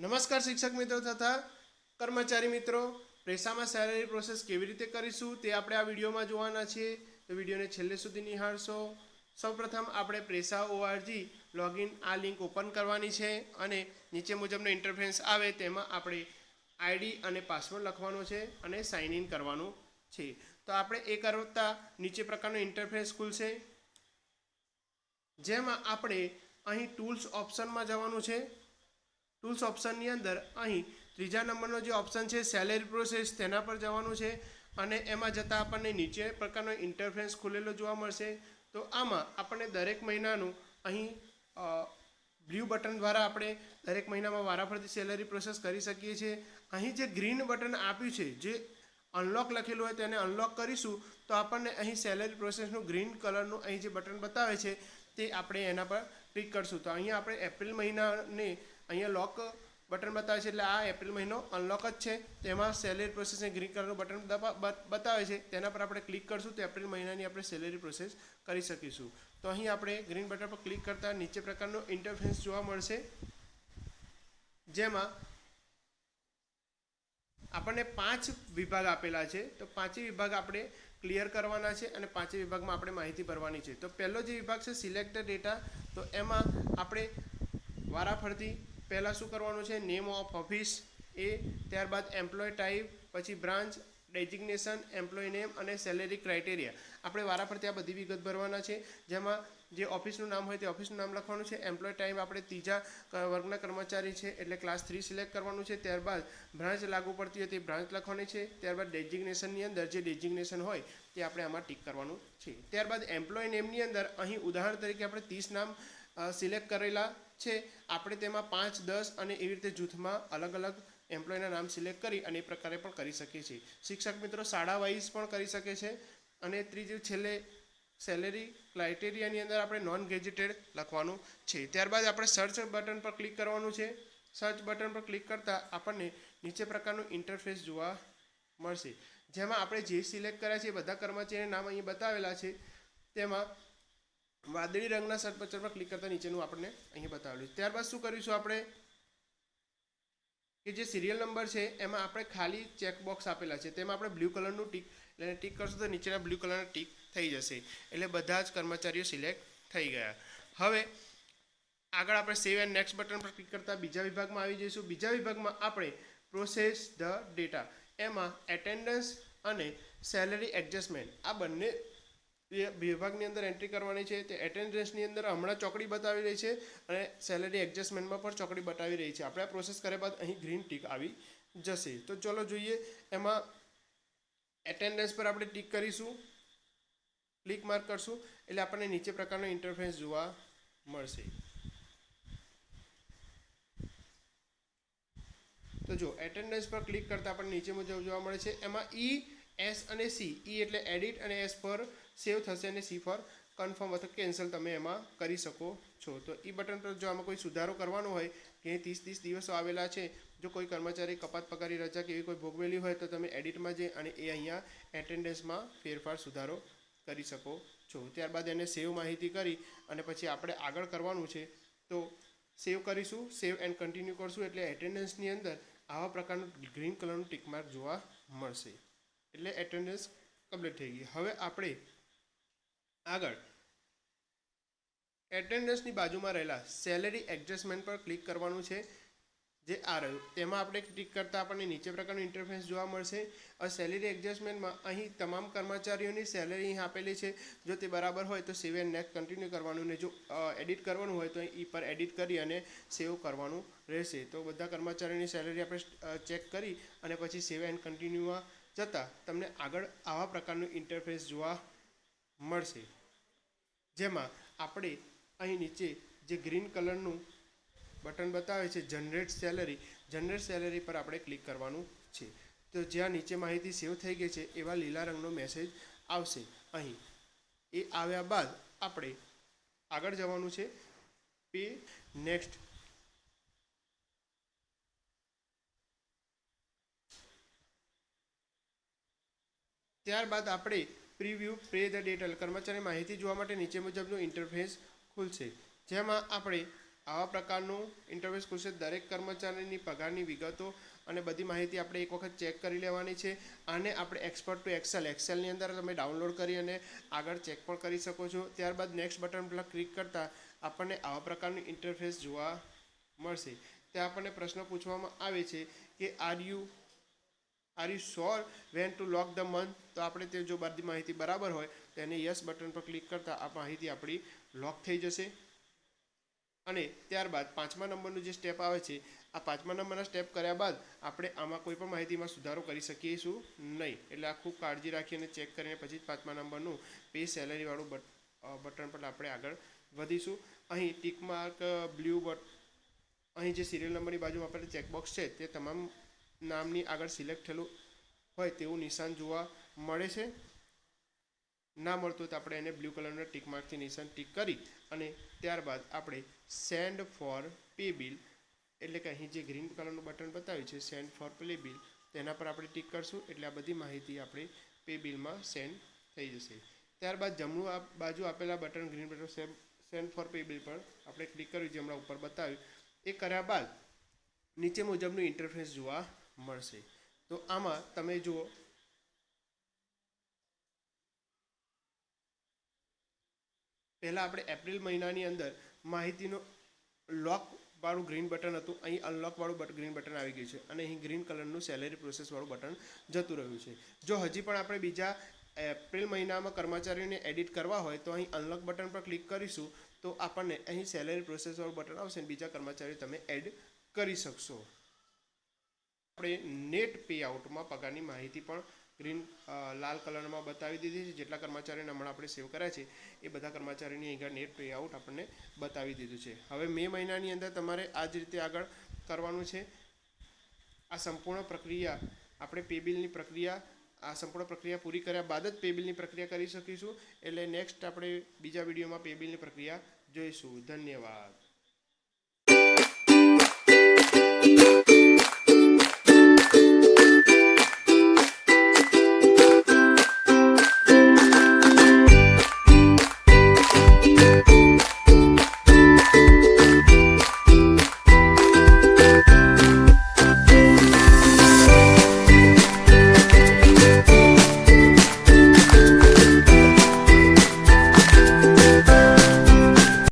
નમસ્કાર શિક્ષક મિત્રો તથા કર્મચારી મિત્રો, પ્રેસામાં સેલેરી પ્રોસેસ કેવી રીતે કરીશું તે આપણે આ વિડીયોમાં જોવાના છીએ. તો વિડીયોને છેલ્લે સુધી નિહાળશો. સૌપ્રથમ આપણે પ્રેસા ORG લોગિન આ લિંક ઓપન કરવાની છે અને નીચે મુજબનો ઇન્ટરફેસ આવે તેમાં આપણે આઈડી અને પાસવર્ડ લખવાનો છે અને સાઇન ઇન કરવાનું છે. તો આપણે એ કરતા નીચે પ્રકારનો ઇન્ટરફેસ ખુલશે, જેમાં આપણે અહીં ટૂલ્સ ઓપ્શનમાં જવાનું છે. ટૂલ્સ ઓપ્શનની અંદર અહીં ત્રીજા નંબરનો જે ઓપ્શન છે સેલેરી પ્રોસેસ તેના પર જવાનું છે અને એમાં જતાં આપણને નીચે પ્રકારનો ઇન્ટરફેસ ખુલેલો જોવા મળશે. તો આમાં આપણને દરેક મહિનાનું અહીં બ્લુ બટન દ્વારા આપણે દરેક મહિનામાં વારાફરતી સેલેરી પ્રોસેસ કરી શકીએ છીએ. અહીં જે ગ્રીન બટન આપ્યું છે, જે અનલોક લખેલું હોય તેને અનલોક કરીશું તો આપણને અહીં સેલેરી પ્રોસેસનું ગ્રીન કલરનું અહીં જે બટન બતાવે છે તે આપણે એના પર ક્લિક કરશું. તો અહીંયા આપણે એપ્રિલ મહિનાને અહીંયા લોક બટન બતાવે છે, એટલે આ એપ્રિલ મહિનો અનલોક જ છે. તેમાં સેલેરી પ્રોસેસને ગ્રીન કલરનું બટન બતાવે છે, તેના પર આપણે ક્લિક કરશું તો એપ્રિલ મહિનાની આપણે સેલેરી પ્રોસેસ કરી શકીશું. તો અહીં આપણે ગ્રીન બટન પર ક્લિક કરતાં નીચે પ્રકારનો ઇન્ટરફેસ જોવા મળશે, જેમાં આપણને 5 વિભાગ આપેલા છે. તો 5 વિભાગ આપણે ક્લિયર કરવાના છે અને 5 વિભાગમાં આપણે માહિતી ભરવાની છે. તો પહેલો જે વિભાગ છે સિલેક્ટ ડેટા, તો એમાં આપણે વારાફરતી પહેલાં શું કરવાનું છે, નેમ ઓફ ઓફિસ એ, ત્યારબાદ એમ્પ્લોય ટાઈપ, પછી બ્રાન્ચ, ડેઝિગ્નેશન, એમ્પ્લોય નેમ અને સેલેરી ક્રાઇટેરિયા. આપણે વારાફરતી આ બધી વિગત ભરવાના છે, જેમાં જે ઓફિસનું નામ હોય તે ઓફિસનું નામ લખવાનું છે. એમ્પ્લોય ટાઈપ આપણે ત્રીજા વર્ગના કર્મચારી છે એટલે ક્લાસ 3 સિલેક્ટ કરવાનું છે. ત્યારબાદ બ્રાન્ચ લાગુ પડતી હોય તે બ્રાન્ચ લખવાની છે. ત્યારબાદ ડેઝિગ્નેશનની અંદર જે ડેઝિગ્નેશન હોય તે આપણે આમાં ટીક કરવાનું છે. ત્યારબાદ એમ્પ્લોય નેમની અંદર અહીં ઉદાહરણ તરીકે આપણે 30 નામ સિલેક્ટ કરેલા છે. આપણે તેમાં 5, 10 અને એવી રીતે જૂથમાં અલગ અલગ એમ્પ્લોયના નામ સિલેક્ટ કરી અને એ પ્રકારે પણ કરી શકીએ છીએ. શિક્ષક મિત્રો શાળા વાઇઝ પણ કરી શકે છે. અને ત્રીજું છેલ્લે સેલેરી ક્રાઇટેરિયાની અંદર આપણે નોન ગેજેટેડ લખવાનું છે. ત્યારબાદ આપણે સર્ચ બટન પર ક્લિક કરવાનું છે. સર્ચ બટન પર ક્લિક કરતાં આપણને નીચે પ્રકારનું ઇન્ટરફેસ જોવા મળશે, જેમાં આપણે જે સિલેક્ટ કર્યા છે એ બધા કર્મચારીના નામ અહીં બતાવેલા છે. તેમાં વાદળી રંગના સર્ચ બટન પર ક્લિક કરતાં નીચેનું આપણને અહીં બતાવેલું છે. ત્યારબાદ શું કરીશું આપણે કે જે સિરિયલ નંબર છે એમાં આપણે ખાલી ચેકબોક્સ આપેલા છે, તેમાં આપણે બ્લુ કલરનું ટીક એટલે ટીક કરશું તો નીચેના બ્લુ કલરના ટીક થઈ જશે, એટલે બધા જ કર્મચારીઓ સિલેક્ટ થઈ ગયા. હવે આગળ આપણે સેવ એન્ડ નેક્સ્ટ બટન પર ક્લિક કરતાં બીજા વિભાગમાં આવી જઈશું. બીજા વિભાગમાં આપણે પ્રોસેસ ધ ડેટા, એમાં એટેન્ડન્સ અને સેલેરી એડજસ્ટમેન્ટ આ બંને વિભાગની અંદર એન્ટ્રી કરવાની છે. તે એટેન્ડન્સની અંદર હમણાં ચોકડી બતાવી રહી છે અને સેલેરી એડજસ્ટમેન્ટમાં પણ ચોકડી બતાવી રહી છે. આપણે આ પ્રોસેસ કર્યા બાદ અહીં ગ્રીન ટીક આવી જશે. તો ચલો જોઈએ. એમાં એટેન્ડન્સ પર આપણે ટીક કરીશું, ક્લિક માર્ક કરશું એટલે આપણને નીચે પ્રકારનો ઇન્ટરફેસ જોવા મળશે. તો જો એટેન્ડન્સ પર ક્લિક કરતાં આપણને નીચે મુજબ જોવા મળે છે. એમાં ઈ, એસ અને સી, ઈ એટલે એડિટ અને એસ પર સેવ થશે અને સી ફોર કન્ફર્મ અથવા કેન્સલ તમે એમાં કરી શકો છો. તો ઈ બટન પર જો આમાં કોઈ સુધારો કરવાનો હોય કે 30 દિવસો આવેલા છે, જો કોઈ કર્મચારી કપાત પગારી રજા કે એવી કોઈ ભોગવેલી હોય તો તમે એડિટમાં જઈ અને એ અહીંયા એટેન્ડન્સમાં ફેરફાર સુધારો કરી શકો છો. ત્યારબાદ એને સેવ માહિતી કરી અને પછી આપણે આગળ કરવાનું છે. તો સેવ કરીશું, સેવ એન્ડ કન્ટિન્યુ કરશું એટલે એટેન્ડન્સની અંદર આવા પ્રકારનું ગ્રીન કલરનું ટીકમાર્ક જોવા મળશે, એટલે એટેન્ડન્સ કમ્પ્લીટ થઈ ગઈ. હવે આપણે આગળ એટેન્ડન્સની બાજુમાં રહેલા સેલેરી એડજસ્ટમેન્ટ પર ક્લિક કરવાનું છે, જે આ રહ્યું. તેમાં આપણે ક્લિક કરતાં આપણને નીચે પ્રકારનું ઇન્ટરફેસ જોવા મળશે. આ સેલેરી એડજસ્ટમેન્ટમાં અહીં તમામ કર્મચારીઓની સેલેરી અહીં આપેલી છે. જો તે બરાબર હોય તો સેવ એન્ડ નેક્સ્ટ કન્ટિન્યુ કરવાનું, ને જો એડિટ કરવાનું હોય તો અહીં પર એડિટ કરી અને સેવ કરવાનું રહેશે. તો બધા કર્મચારીઓની સેલેરી આપણે ચેક કરી અને પછી સેવ એન્ડ કન્ટિન્યુમાં જતાં તમને આગળ આવા પ્રકારનું ઇન્ટરફેસ જોવા મળશે, જેમાં આપણે અહીં નીચે જે ગ્રીન કલરનું બટન બતાવે છે જનરેટ સેલેરી પર આપણે ક્લિક કરવાનું છે. તો જ્યાં નીચે માહિતી સેવ થઈ ગઈ છે એવા લીલા રંગનો મેસેજ આવશે. અહીં એ આવ્યા બાદ આપણે આગળ જવાનું છે પે નેક્સ્ટ. ત્યારબાદ આપણે પ્રીવ્યૂ પે ધ ડેટા કર્મચારી માહિતી જોવા માટે નીચે મુજબનું ઇન્ટરફેસ ખુલશે, જેમાં આપણે આવા પ્રકારનું ઇન્ટરફેસ ખુલશે. દરેક કર્મચારીની પગારની વિગતો અને બધી માહિતી આપણે એક વખત ચેક કરી લેવાની છે. આને આપણે એક્સપર્ટ ટુ એક્સેલની અંદર તમે ડાઉનલોડ કરી અને આગળ ચેક પણ કરી શકો છો. ત્યારબાદ નેક્સ્ટ બટન પર ક્લિક કરતાં આપણને આવા પ્રકારનું ઇન્ટરફેસ જોવા મળશે. ત્યાં આપણને પ્રશ્ન પૂછવામાં આવે છે કે are you sure when to lock the month. તો આપણે તે જો બધી માહિતી બરાબર હોય તો એને યસ બટન પર ક્લિક કરતાં આ માહિતી આપણી લોક થઈ જશે. અને ત્યારબાદ 5મા નંબરનું જે સ્ટેપ આવે છે, આ 5મા નંબરના સ્ટેપ કર્યા બાદ આપણે આમાં કોઈ પણ માહિતીમાં સુધારો કરી શકીશું નહીં. એટલે આ ખૂબ કાળજી રાખીને ચેક કરીને પછી જ 5મા નંબરનું પે સેલેરીવાળું બટન પર આપણે આગળ વધીશું. અહીં ટીક માર્ક બ્લુ અહીં જે સિરિયલ નંબરની બાજુમાં આપણે ચેકબોક્સ છે તે તમામ નામની આગળ સિલેક્ટ થયેલું હોય તેવું નિશાન જોવા મળે છે. ના મળતું તો આપણે એને બ્લુ કલરના ટીક માર્કથી નિશાન ટીક કરી અને ત્યારબાદ આપણે સેન્ડ ફોર પે બિલ, એટલે કે અહીં જે ગ્રીન કલરનું બટન બતાવ્યું છે સેન્ડ ફોર પે બિલ, તેના પર આપણે ટીક કરશું એટલે આ બધી માહિતી આપણે પે બિલમાં સેન્ડ થઈ જશે. ત્યારબાદ જમણું બાજુ આપેલા button green button send for pay bill પર આપણે ક્લિક કર્યું, જે હમણાં ઉપર બતાવ્યું. એ કર્યા બાદ નીચે મુજબનું ઇન્ટરફેસ જોવા મળશે. તો આમાં તમે જુઓ, પહેલાં આપણે એપ્રિલ મહિનાની અંદર માહિતીનું લોકવાળું ગ્રીન બટન હતું, અહીં અનલોકવાળું ગ્રીન બટન આવી ગયું છે અને અહીં ગ્રીન કલરનું સેલેરી પ્રોસેસવાળું બટન જતું રહ્યું છે. જો હજી પણ આપણે બીજા એપ્રિલ મહિનામાં કર્મચારીઓને એડિટ કરવા હોય તો અહીં અનલોક બટન પર ક્લિક કરીશું તો આપણને અહીં સેલેરી પ્રોસેસવાળું બટન આવશે અને બીજા કર્મચારીઓ તમે એડ કરી શકશો. આપણે નેટ પે આઉટમાં પગારની માહિતી પણ ગ્રીન લાલ કલરમાં બતાવી દીધી છે. જેટલા કર્મચારીઓને હમણાં આપણે સેવ કર્યા છે એ બધા કર્મચારીની આગળ નેટ પે આઉટ આપણને બતાવી દીધું છે. હવે મે મહિનાની અંદર તમારે આ જ રીતે આગળ કરવાનું છે. આ સંપૂર્ણ પ્રક્રિયા આપણે પે બિલની પ્રક્રિયા, આ સંપૂર્ણ પ્રક્રિયા પૂરી કર્યા બાદ જ પે બિલની પ્રક્રિયા કરી શકીશું. એટલે નેક્સ્ટ આપણે બીજા વિડીયોમાં પે બિલની પ્રક્રિયા જોઈશું. ધન્યવાદ.